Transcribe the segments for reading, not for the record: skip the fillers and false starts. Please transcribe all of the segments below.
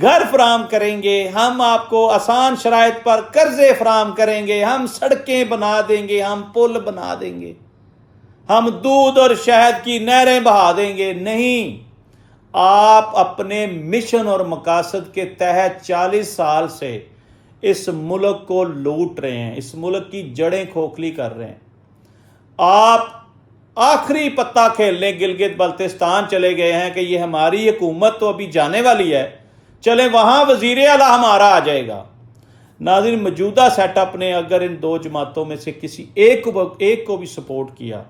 گھر فراہم کریں گے، ہم آپ کو آسان شرائط پر قرضے فراہم کریں گے، ہم سڑکیں بنا دیں گے، ہم پل بنا دیں گے، ہم دودھ اور شہد کی نہریں بہا دیں گے۔ نہیں، آپ اپنے مشن اور مقاصد کے تحت 40 سال سے اس ملک کو لوٹ رہے ہیں، اس ملک کی جڑیں کھوکھلی کر رہے ہیں۔ آپ آخری پتہ کھیلنے گلگت بلتستان چلے گئے ہیں کہ یہ ہماری حکومت تو ابھی جانے والی ہے، چلیں وہاں وزیر اعلیٰ ہمارا آ جائے گا۔ ناظرین، موجودہ سیٹ اپ نے اگر ان دو جماعتوں میں سے کسی ایک کو بھی سپورٹ کیا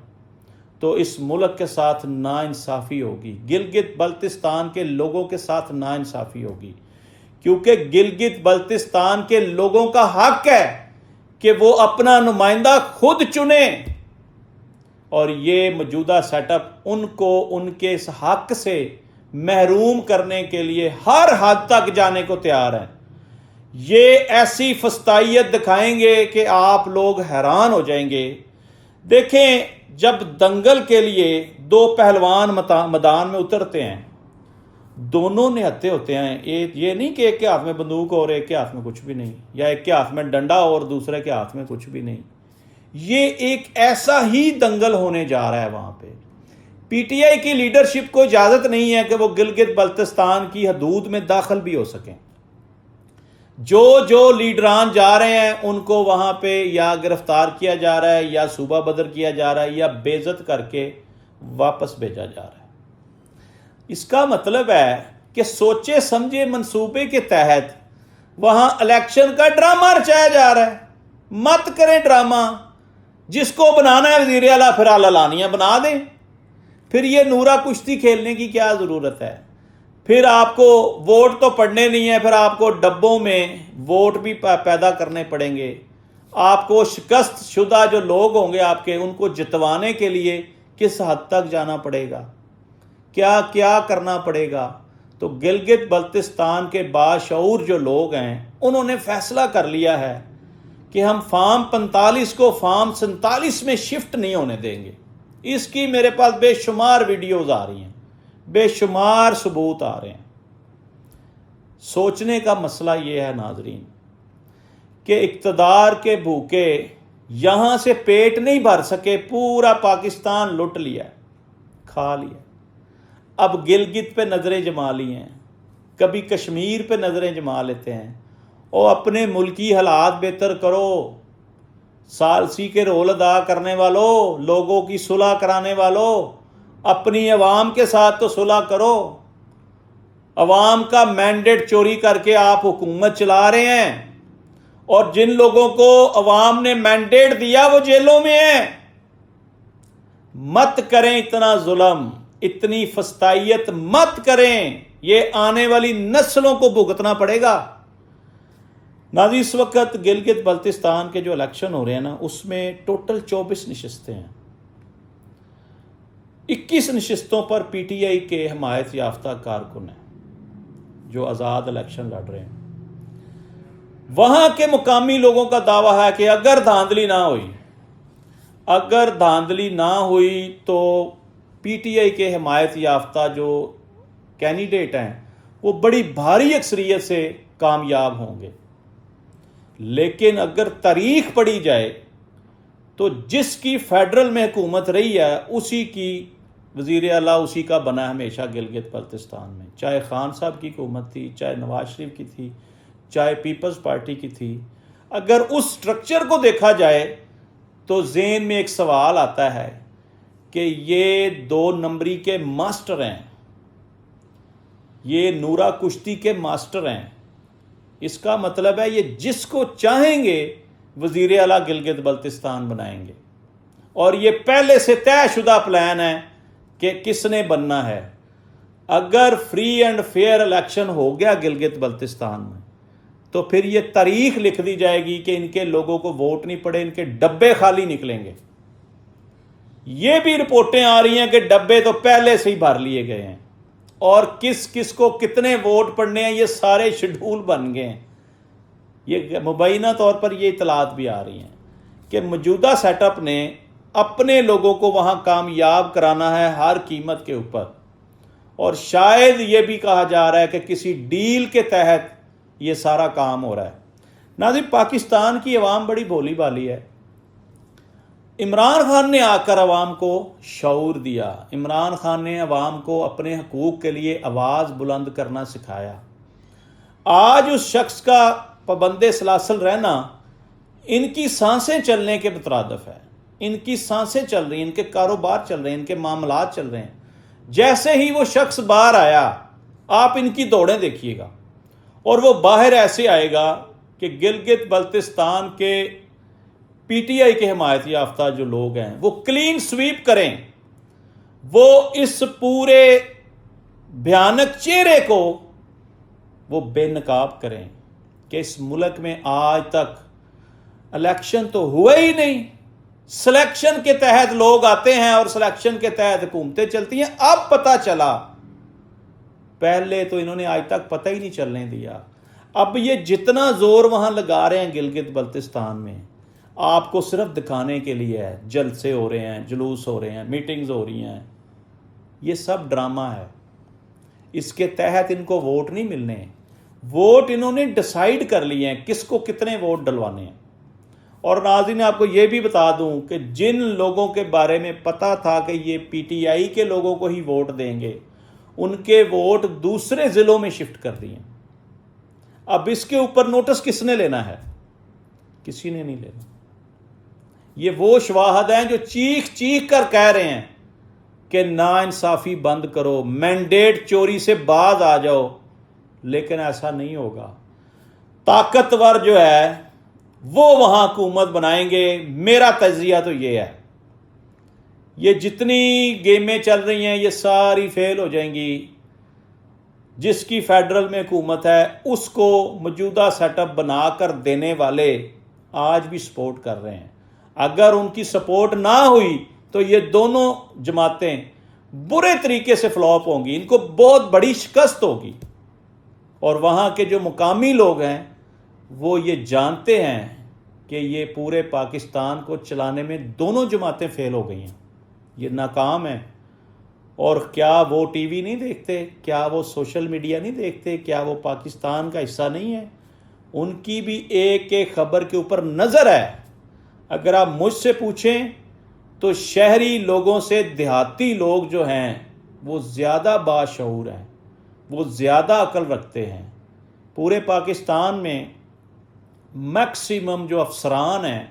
تو اس ملک کے ساتھ ناانصافی ہوگی، گلگت بلتستان کے لوگوں کے ساتھ ناانصافی ہوگی، کیونکہ گلگت بلتستان کے لوگوں کا حق ہے کہ وہ اپنا نمائندہ خود چنیں، اور یہ موجودہ سیٹ اپ ان کو ان کے اس حق سے محروم کرنے کے لیے ہر حد تک جانے کو تیار ہیں۔ یہ ایسی فسطائیت دکھائیں گے کہ آپ لوگ حیران ہو جائیں گے۔ دیکھیں، جب دنگل کے لیے دو پہلوان میدان میں اترتے ہیں، دونوں نہتے ہوتے ہیں، یہ نہیں کہ ایک کے ہاتھ میں بندوق اور ایک کے ہاتھ میں کچھ بھی نہیں، یا ایک کے ہاتھ میں ڈنڈا اور دوسرے کے ہاتھ میں کچھ بھی نہیں۔ یہ ایک ایسا ہی دنگل ہونے جا رہا ہے۔ وہاں پہ پی ٹی آئی کی لیڈرشپ کو اجازت نہیں ہے کہ وہ گلگت بلتستان کی حدود میں داخل بھی ہو سکیں۔ جو لیڈران جا رہے ہیں ان کو وہاں پہ یا گرفتار کیا جا رہا ہے، یا صوبہ بدر کیا جا رہا ہے، یا بے عزت کر کے واپس بھیجا جا رہا ہے۔ اس کا مطلب ہے کہ سوچے سمجھے منصوبے کے تحت وہاں الیکشن کا ڈرامہ رچایا جا رہا ہے۔ مت کریں ڈرامہ، جس کو بنانا ہے وزیر اعلیٰ پھر اعلانیہ بنا دیں۔ پھر یہ نورا کشتی کھیلنے کی کیا ضرورت ہے؟ پھر آپ کو ووٹ تو پڑنے نہیں ہے، پھر آپ کو ڈبوں میں ووٹ بھی پیدا کرنے پڑیں گے۔ آپ کو شکست شدہ جو لوگ ہوں گے آپ کے، ان کو جتوانے کے لیے کس حد تک جانا پڑے گا، کیا کیا کرنا پڑے گا۔ تو گلگت بلتستان کے باشعور جو لوگ ہیں انہوں نے فیصلہ کر لیا ہے کہ ہم فارم 45 کو فارم 47 میں شفٹ نہیں ہونے دیں گے۔ اس کی میرے پاس بے شمار ویڈیوز آ رہی ہیں، بے شمار ثبوت آ رہے ہیں۔ سوچنے کا مسئلہ یہ ہے ناظرین کہ اقتدار کے بھوکے یہاں سے پیٹ نہیں بھر سکے، پورا پاکستان لٹ لیا، کھا لیا۔ اب گلگت پہ نظریں جما لی ہیں، کبھی کشمیر پہ نظریں جما لیتے ہیں، اور اپنے ملکی حالات بہتر کرو، ثالثی کے رول ادا کرنے والوں، لوگوں کی صلح کرانے والوں، اپنی عوام کے ساتھ تو صلح کرو۔ عوام کا مینڈیٹ چوری کر کے آپ حکومت چلا رہے ہیں، اور جن لوگوں کو عوام نے مینڈیٹ دیا وہ جیلوں میں ہیں۔ مت کریں اتنا ظلم، اتنی فسطائیت مت کریں، یہ آنے والی نسلوں کو بھگتنا پڑے گا۔ ناظرین، اس وقت گلگت بلتستان کے جو الیکشن ہو رہے ہیں نا، اس میں ٹوٹل 24 نشستیں ہیں۔ 21 نشستوں پر پی ٹی آئی کے حمایت یافتہ کارکن ہیں جو آزاد الیکشن لڑ رہے ہیں۔ وہاں کے مقامی لوگوں کا دعویٰ ہے کہ اگر دھاندلی نہ ہوئی تو پی ٹی آئی کے حمایت یافتہ جو کینڈیڈیٹ ہیں وہ بڑی بھاری اکثریت سے کامیاب ہوں گے۔ لیکن اگر تاریخ پڑھی جائے تو جس کی فیڈرل میں حکومت رہی ہے اسی کی وزیر اعلیٰ اسی کا بنا ہے ہمیشہ گلگت بلتستان میں، چاہے خان صاحب کی حکومت تھی، چاہے نواز شریف کی تھی، چاہے پیپلز پارٹی کی تھی۔ اگر اس سٹرکچر کو دیکھا جائے تو ذہن میں ایک سوال آتا ہے کہ یہ 2 نمبری کے ماسٹر ہیں، یہ نورا کشتی کے ماسٹر ہیں۔ اس کا مطلب ہے یہ جس کو چاہیں گے وزیر اعلیٰ گلگت بلتستان بنائیں گے، اور یہ پہلے سے طے شدہ پلان ہے کہ کس نے بننا ہے۔ اگر فری اینڈ فیئر الیکشن ہو گیا گلگت بلتستان میں تو پھر یہ تاریخ لکھ دی جائے گی کہ ان کے لوگوں کو ووٹ نہیں پڑے، ان کے ڈبے خالی نکلیں گے۔ یہ بھی رپورٹیں آ رہی ہیں کہ ڈبے تو پہلے سے ہی بھر لیے گئے ہیں، اور کس کس کو کتنے ووٹ پڑنے ہیں یہ سارے شیڈول بن گئے ہیں۔ یہ مبینہ طور پر یہ اطلاعات بھی آ رہی ہیں کہ موجودہ سیٹ اپ نے اپنے لوگوں کو وہاں کامیاب کرانا ہے ہر قیمت کے اوپر، اور شاید یہ بھی کہا جا رہا ہے کہ کسی ڈیل کے تحت یہ سارا کام ہو رہا ہے۔ ناظرین، پاکستان کی عوام بڑی بھولی بھالی ہے۔ عمران خان نے آ کر عوام کو شعور دیا، عمران خان نے عوام کو اپنے حقوق کے لیے آواز بلند کرنا سکھایا۔ آج اس شخص کا پابند سلاسل رہنا ان کی سانسیں چلنے کے مترادف ہے، ان کی سانسیں چل رہی ہیں، ان کے کاروبار چل رہے ہیں، ان کے معاملات چل رہے ہیں۔ جیسے ہی وہ شخص باہر آیا، آپ ان کی دوڑیں دیکھیے گا، اور وہ باہر ایسے آئے گا کہ گلگت بلتستان کے پی ٹی آئی کے حمایت یافتہ جو لوگ ہیں وہ کلین سویپ کریں، وہ اس پورے بھیانک چہرے کو وہ بے نقاب کریں کہ اس ملک میں آج تک الیکشن تو ہوا ہی نہیں، سلیکشن کے تحت لوگ آتے ہیں اور سلیکشن کے تحت حکومتیں چلتی ہیں۔ اب پتہ چلا، پہلے تو انہوں نے آج تک پتہ ہی نہیں چلنے دیا۔ اب یہ جتنا زور وہاں لگا رہے ہیں گلگت بلتستان میں، آپ کو صرف دکھانے کے لیے ہے۔ جلسے ہو رہے ہیں، جلوس ہو رہے ہیں، میٹنگز ہو رہی ہیں، یہ سب ڈرامہ ہے۔ اس کے تحت ان کو ووٹ نہیں ملنے، ووٹ انہوں نے ڈیسائیڈ کر لیے ہیں کس کو کتنے ووٹ ڈلوانے ہیں۔ اور ناظرین، آپ کو یہ بھی بتا دوں کہ جن لوگوں کے بارے میں پتہ تھا کہ یہ پی ٹی آئی کے لوگوں کو ہی ووٹ دیں گے، ان کے ووٹ دوسرے ضلعوں میں شفٹ کر دیے۔ اب اس کے اوپر نوٹس کس نے لینا ہے؟ کسی نے نہیں لینا۔ یہ وہ شواہد ہیں جو چیخ چیخ کر کہہ رہے ہیں کہ ناانصافی بند کرو، مینڈیٹ چوری سے باز آ جاؤ، لیکن ایسا نہیں ہوگا۔ طاقتور جو ہے وہ وہاں حکومت بنائیں گے۔ میرا تجزیہ تو یہ ہے، یہ جتنی گیمیں چل رہی ہیں یہ ساری فیل ہو جائیں گی۔ جس کی فیڈرل میں حکومت ہے اس کو موجودہ سیٹ اپ بنا کر دینے والے آج بھی سپورٹ کر رہے ہیں۔ اگر ان کی سپورٹ نہ ہوئی تو یہ دونوں جماعتیں برے طریقے سے فلاپ ہوں گی، ان کو بہت بڑی شکست ہوگی۔ اور وہاں کے جو مقامی لوگ ہیں وہ یہ جانتے ہیں کہ یہ پورے پاکستان کو چلانے میں دونوں جماعتیں فیل ہو گئی ہیں، یہ ناکام ہیں۔ اور کیا وہ ٹی وی نہیں دیکھتے؟ کیا وہ سوشل میڈیا نہیں دیکھتے؟ کیا وہ پاکستان کا حصہ نہیں ہے؟ ان کی بھی ایک ایک خبر کے اوپر نظر ہے۔ اگر آپ مجھ سے پوچھیں تو شہری لوگوں سے دیہاتی لوگ جو ہیں وہ زیادہ باشعور ہیں، وہ زیادہ عقل رکھتے ہیں۔ پورے پاکستان میں میکسیمم جو افسران ہیں،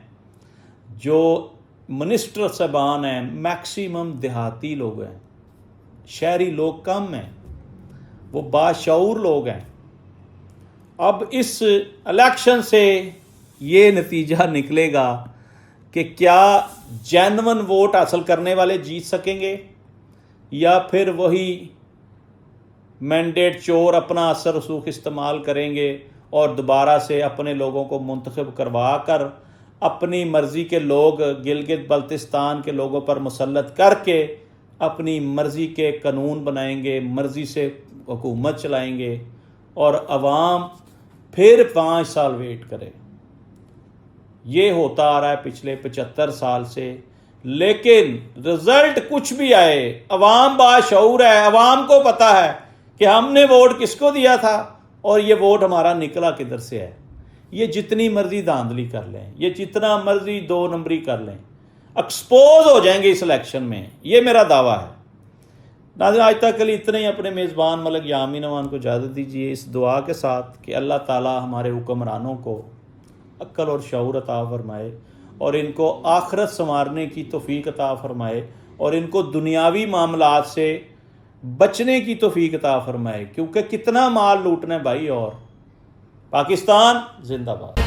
جو منسٹر صاحبان ہیں، میکسیمم دیہاتی لوگ ہیں، شہری لوگ کم ہیں، وہ باشعور لوگ ہیں۔ اب اس الیکشن سے یہ نتیجہ نکلے گا کہ کیا جینون ووٹ حاصل کرنے والے جیت سکیں گے، یا پھر وہی مینڈیٹ چور اپنا اثر رسوخ استعمال کریں گے اور دوبارہ سے اپنے لوگوں کو منتخب کروا کر اپنی مرضی کے لوگ گلگت بلتستان کے لوگوں پر مسلط کر کے اپنی مرضی کے قانون بنائیں گے، مرضی سے حکومت چلائیں گے، اور عوام پھر 5 سال ویٹ کرے۔ یہ ہوتا آ رہا ہے پچھلے 75 سال سے، لیکن رزلٹ کچھ بھی آئے، عوام باشعور ہے، عوام کو پتہ ہے کہ ہم نے ووٹ کس کو دیا تھا اور یہ ووٹ ہمارا نکلا کدھر سے ہے۔ یہ جتنی مرضی دھاندلی کر لیں، یہ جتنا مرضی 2 نمبری کر لیں، ایکسپوز ہو جائیں گے اس الیکشن میں، یہ میرا دعویٰ ہے۔ ناظرین، آج تک کے لیے اتنا ہی۔ اپنے میزبان ملک یامین امان کو اجازت دیجیے اس دعا کے ساتھ کہ اللہ تعالی ہمارے حکمرانوں کو عقل اور شعور عطا فرمائے، اور ان کو آخرت سنوارنے کی توفیق عطا فرمائے، اور ان کو دنیاوی معاملات سے بچنے کی توفیق عطا فرمائے، کیونکہ کتنا مال لوٹنا ہے بھائی۔ اور پاکستان زندہ باد۔